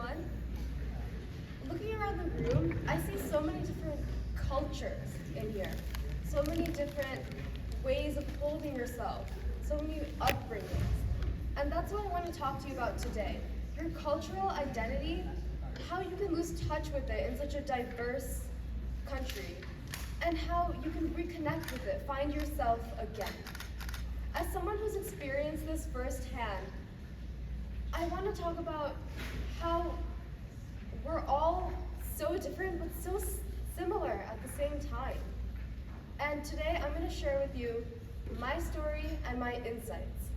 everyone. Looking around the room, I see so many different cultures in here, so many different ways of holding yourself, so many upbringings. And that's what I want to talk to you about today. Your cultural identity, how you can lose touch with it in such a diverse country, and how you can reconnect with it, find yourself again. As someone who's experienced this firsthand, I want to talk about how we're all so different but so similar at the same time. And today I'm going to share with you my story and my insights.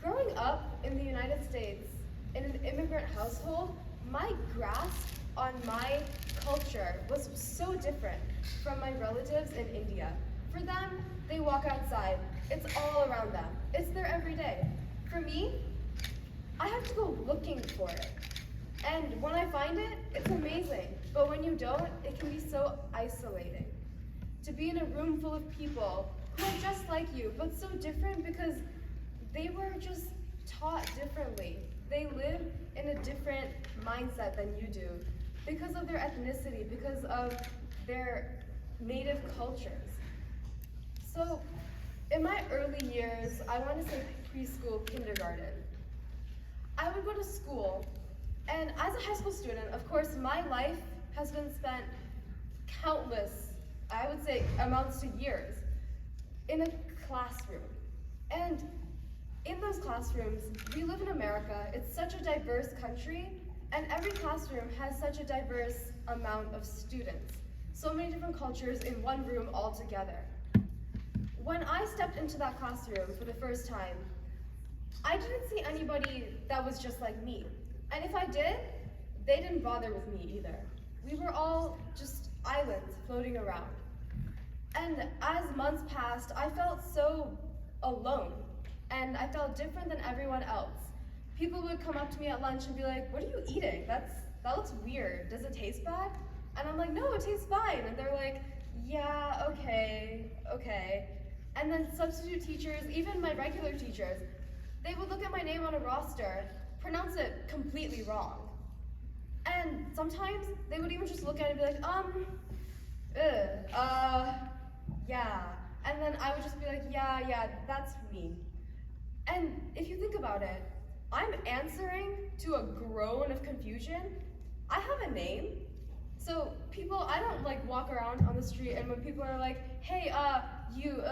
Growing up in the United States in an immigrant household, my grasp on my culture was so different from my relatives in India. For them, they walk outside. It's all around them. It's their everyday. For me, I have to go looking for it. And when I find it, it's amazing. But when you don't, it can be so isolating. To be in a room full of people who are just like you, but so different because they were just taught differently. They live in a different mindset than you do because of their ethnicity, because of their native cultures. So in my early years, I want to say preschool, kindergarten, I would go to school, and as a high school student, of course, my life has been spent countless, I would say amounts to years, in a classroom. And in those classrooms, we live in America, it's such a diverse country, and every classroom has such a diverse amount of students. So many different cultures in one room all together. When I stepped into that classroom for the first time, I didn't see anybody that was just like me. And if I did, they didn't bother with me either. We were all just islands floating around. And as months passed, I felt so alone, and I felt different than everyone else. People would come up to me at lunch and be like, "What are you eating? That looks weird. Does it taste bad?" And I'm like, "No, it tastes fine." And they're like, "Yeah, okay." And then substitute teachers, even my regular teachers, they would look at my name on a roster, pronounce it completely wrong. And sometimes they would even just look at it and be like, yeah. And then I would just be like, yeah, that's me. And if you think about it, I'm answering to a groan of confusion. I have a name. So people, I don't like walk around on the street and when people are like, "Hey, you,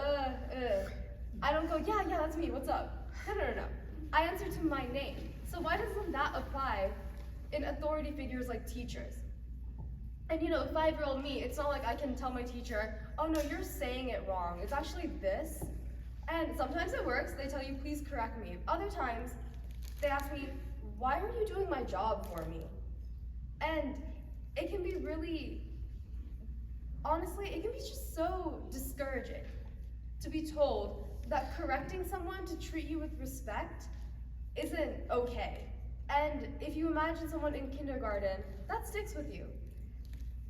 I don't go, yeah, that's me, what's up?" No. I answer to my name. So why doesn't that apply in authority figures like teachers? And 5-year-old me, it's not like I can tell my teacher, "Oh no, you're saying it wrong. It's actually this." And sometimes it works, they tell you, "Please correct me." Other times, they ask me, "Why are you doing my job for me?" And it can be really, honestly, it can be just so discouraging to be told that correcting someone to treat you with respect isn't okay. And if you imagine someone in kindergarten, that sticks with you.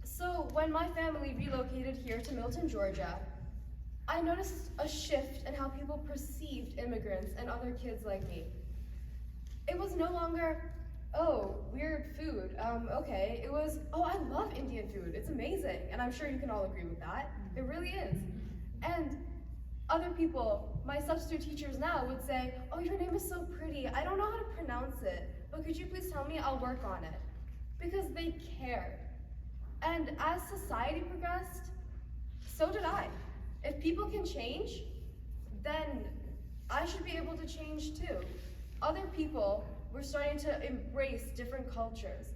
So when my family relocated here to Milton, Georgia, I noticed a shift in how people perceived immigrants and other kids like me. It was no longer, "Oh, weird food, okay." It was, "Oh, I love Indian food, it's amazing." And I'm sure you can all agree with that. It really is. And other people, my substitute teachers now would say, "Oh, your name is so pretty. I don't know how to pronounce it, but could you please tell me? I'll work on it." Because they cared. And as society progressed, so did I. If people can change, then I should be able to change too. Other people were starting to embrace different cultures.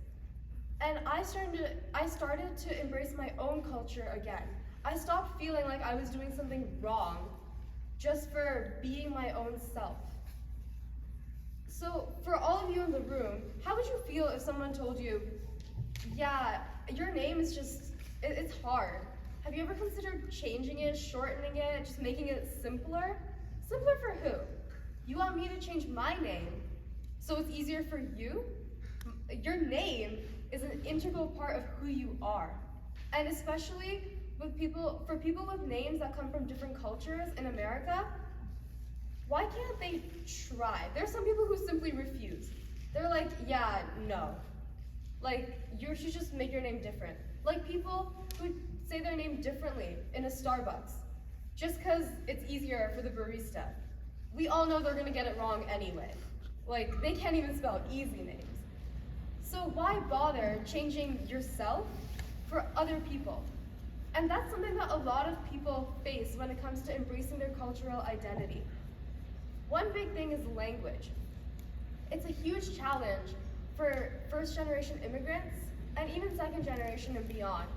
And I started to embrace my own culture again. I stopped feeling like I was doing something wrong just for being my own self. So for all of you in the room, how would you feel if someone told you, "Yeah, your name is just, it's hard. Have you ever considered changing it, shortening it, just making it simpler?" Simpler for who? You want me to change my name so it's easier for you? Your name is an integral part of who you are. And especially for people with names that come from different cultures in America, why can't they try? There's some people who simply refuse. They're like, "Yeah, no." Like, you should just make your name different. Like people who say their name differently in a Starbucks, just because it's easier for the barista. We all know they're gonna get it wrong anyway. Like, they can't even spell easy names. So why bother changing yourself for other people? And that's something that a lot of people face when it comes to embracing their cultural identity. One big thing is language. It's a huge challenge for first-generation immigrants and even second generation and beyond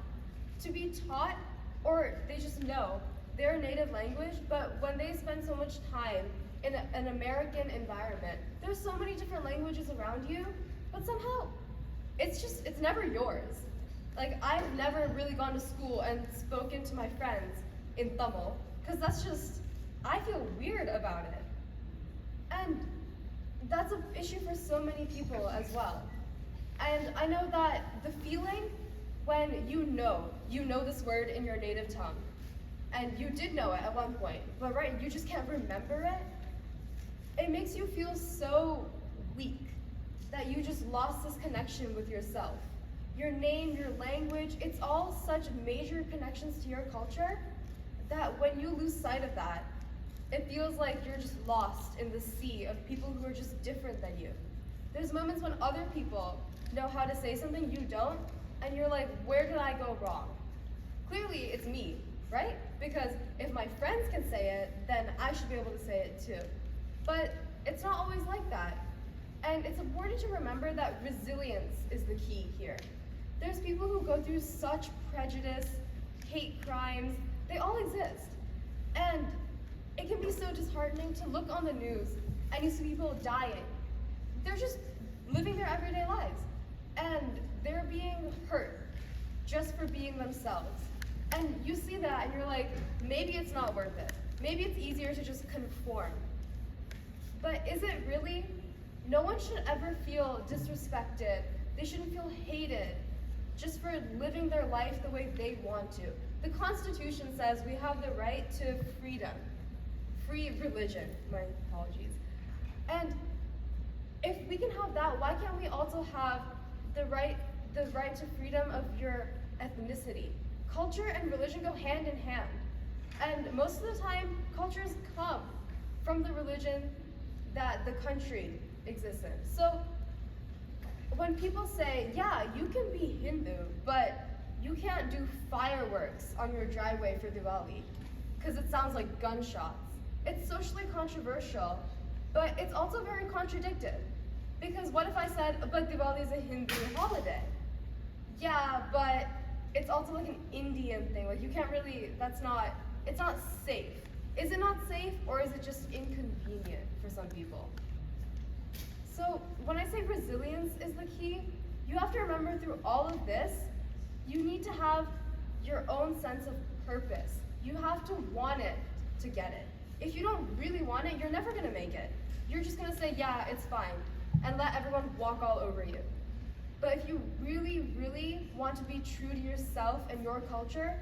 to be taught, or they just know their native language, but when they spend so much time in an American environment, there's so many different languages around you, but somehow it's never yours. Like, I've never really gone to school and spoken to my friends in Tamil, because I feel weird about it. And that's an issue for so many people as well. And I know that the feeling when you know this word in your native tongue, and you did know it at one point, but you just can't remember it, it makes you feel so weak that you just lost this connection with yourself. Your name, your language, it's all such major connections to your culture that when you lose sight of that, it feels like you're just lost in the sea of people who are just different than you. There's moments when other people know how to say something you don't, and you're like, where did I go wrong? Clearly, it's me, right? Because if my friends can say it, then I should be able to say it too. But it's not always like that. And it's important to remember that resilience is the key here. There's people who go through such prejudice, hate crimes, they all exist. And it can be so disheartening to look on the news and you see people dying. They're just living their everyday lives. And they're being hurt just for being themselves. And you see that and you're like, maybe it's not worth it. Maybe it's easier to just conform. But is it really? No one should ever feel disrespected. They shouldn't feel hated just for living their life the way they want to. The Constitution says we have the right to freedom, free religion, my apologies. And if we can have that, why can't we also have the right to freedom of your ethnicity? Culture and religion go hand in hand. And most of the time, cultures come from the religion that the country exists in. So when people say, yeah, you can be Hindu, but you can't do fireworks on your driveway for Diwali, because it sounds like gunshots. It's socially controversial, but it's also very contradictive. Because what if I said, but Diwali is a Hindu holiday? Yeah, but it's also like an Indian thing. Like, you can't really, it's not safe. Is it not safe, or is it just inconvenient for some people? So when I say resilience is the key, you have to remember through all of this, you need to have your own sense of purpose. You have to want it to get it. If you don't really want it, you're never gonna make it. You're just gonna say, yeah, it's fine, and let everyone walk all over you. But if you really, really want to be true to yourself and your culture,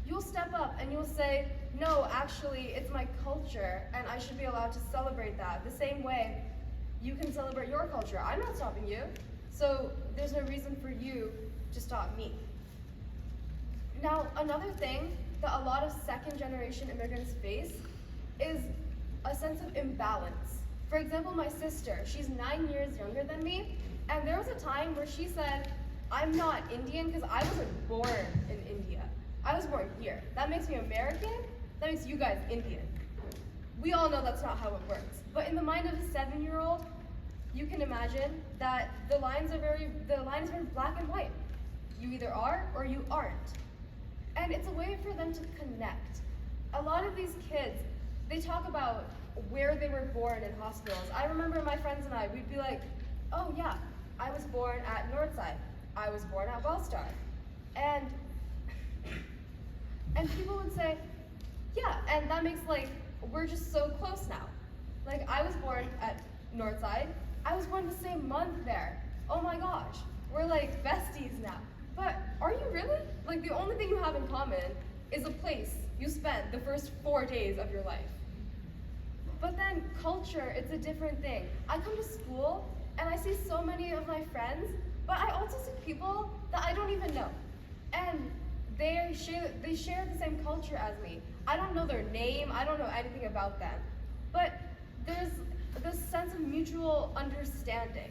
you'll step up and you'll say, no, actually, it's my culture, and I should be allowed to celebrate that the same way you can celebrate your culture. I'm not stopping you, so there's no reason for you to stop me. Now, another thing that a lot of second-generation immigrants face is a sense of imbalance. For example, my sister, she's 9 years younger than me, and there was a time where she said, I'm not Indian because I wasn't born in India. I was born here. That makes me American, that makes you guys Indian. We all know that's not how it works. But in the mind of a 7-year-old, you can imagine that the line is very black and white. You either are or you aren't. And it's a way for them to connect. A lot of these kids, they talk about where they were born in hospitals. I remember my friends and I, we'd be like, oh yeah, I was born at Northside. I was born at Wellstar. And people would say, yeah, and that makes we're just so close now. Like, I was born at Northside. I was born the same month there. Oh my gosh, we're like besties now. But are you really? Like, the only thing you have in common is a place you spent the first 4 days of your life. But then culture, it's a different thing. I come to school And I see so many of my friends, but I also see people that I don't even know. And they share the same culture as me. I don't know their name, I don't know anything about them. But there's this sense of mutual understanding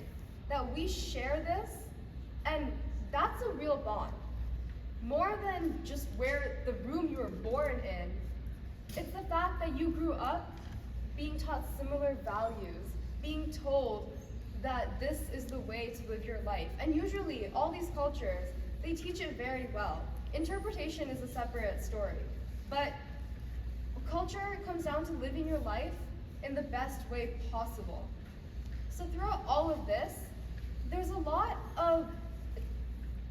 that we share this, and that's a real bond. More than just where the room you were born in, it's the fact that you grew up being taught similar values, being told that this is the way to live your life. And usually, all these cultures, they teach it very well. Interpretation is a separate story. But culture comes down to living your life in the best way possible. So throughout all of this, there's a lot of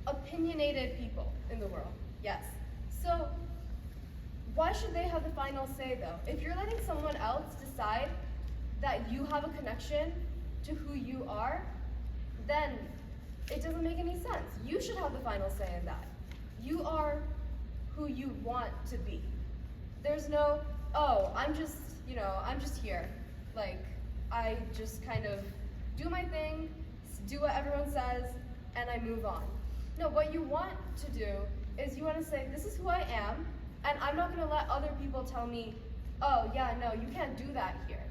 opinionated people in the world, yes. So why should they have the final say though? If you're letting someone else decide that you have a connection to who you are, then it doesn't make any sense. You should have the final say in that. You are who you want to be. There's no, oh, I'm just here. Like, I just kind of do my thing, do what everyone says, and I move on. No, what you want to do is you want to say, this is who I am, and I'm not going to let other people tell me, oh, yeah, no, you can't do that here.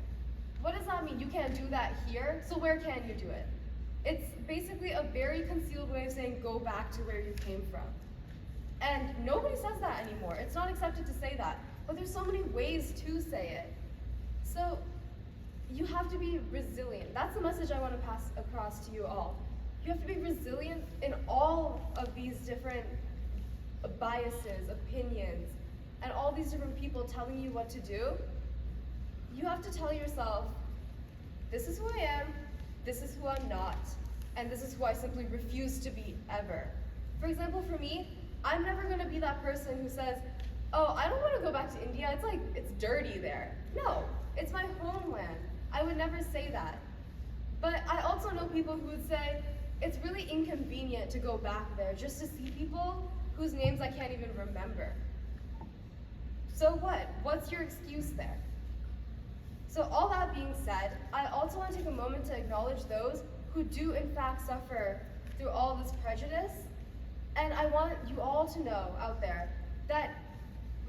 What does that mean? You can't do that here? So where can you do it? It's basically a very concealed way of saying, go back to where you came from. And nobody says that anymore. It's not accepted to say that. But there's so many ways to say it. So you have to be resilient. That's the message I want to pass across to you all. You have to be resilient in all of these different biases, opinions, and all these different people telling you what to do. You have to tell yourself, this is who I am, this is who I'm not, and this is who I simply refuse to be ever. For example, for me, I'm never going to be that person who says, oh, I don't want to go back to India, it's dirty there. No, it's my homeland. I would never say that. But I also know people who would say, it's really inconvenient to go back there just to see people whose names I can't even remember. So what? What's your excuse there? So all that being said, I also want to take a moment to acknowledge those who do in fact suffer through all this prejudice. And I want you all to know out there that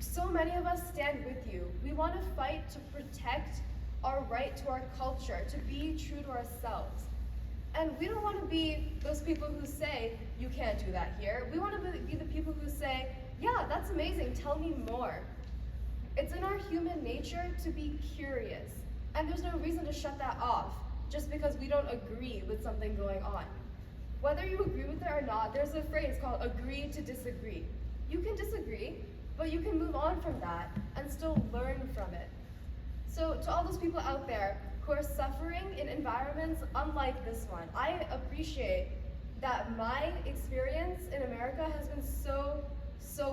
so many of us stand with you. We want to fight to protect our right to our culture, to be true to ourselves. And we don't want to be those people who say, you can't do that here. We want to be the people who say, yeah, that's amazing, tell me more. It's in our human nature to be curious. And there's no reason to shut that off just because we don't agree with something going on. Whether you agree with it or not, there's a phrase called agree to disagree. You can disagree, but you can move on from that and still learn from it. So to all those people out there who are suffering in environments unlike this one, I appreciate that my experience in America has been so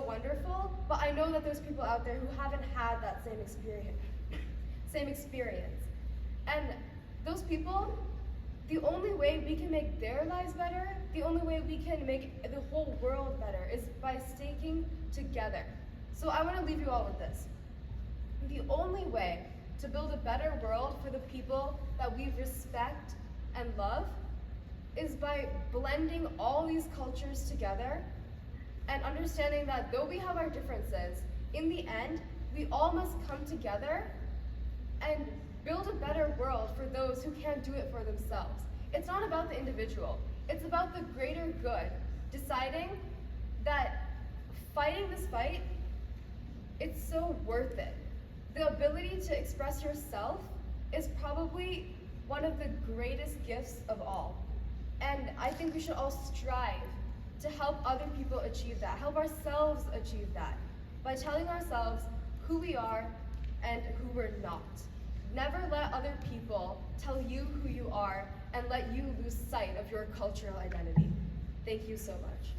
wonderful, but I know that there's people out there who haven't had that same experience. And those people, the only way we can make their lives better, the only way we can make the whole world better is by sticking together. So I want to leave you all with this. The only way to build a better world for the people that we respect and love is by blending all these cultures together and understanding that though we have our differences, in the end, we all must come together and build a better world for those who can't do it for themselves. It's not about the individual. It's about the greater good. Deciding that fighting this fight, it's so worth it. The ability to express yourself is probably one of the greatest gifts of all. And I think we should all strive to help other people achieve that, help ourselves achieve that, by telling ourselves who we are and who we're not. Never let other people tell you who you are and let you lose sight of your cultural identity. Thank you so much.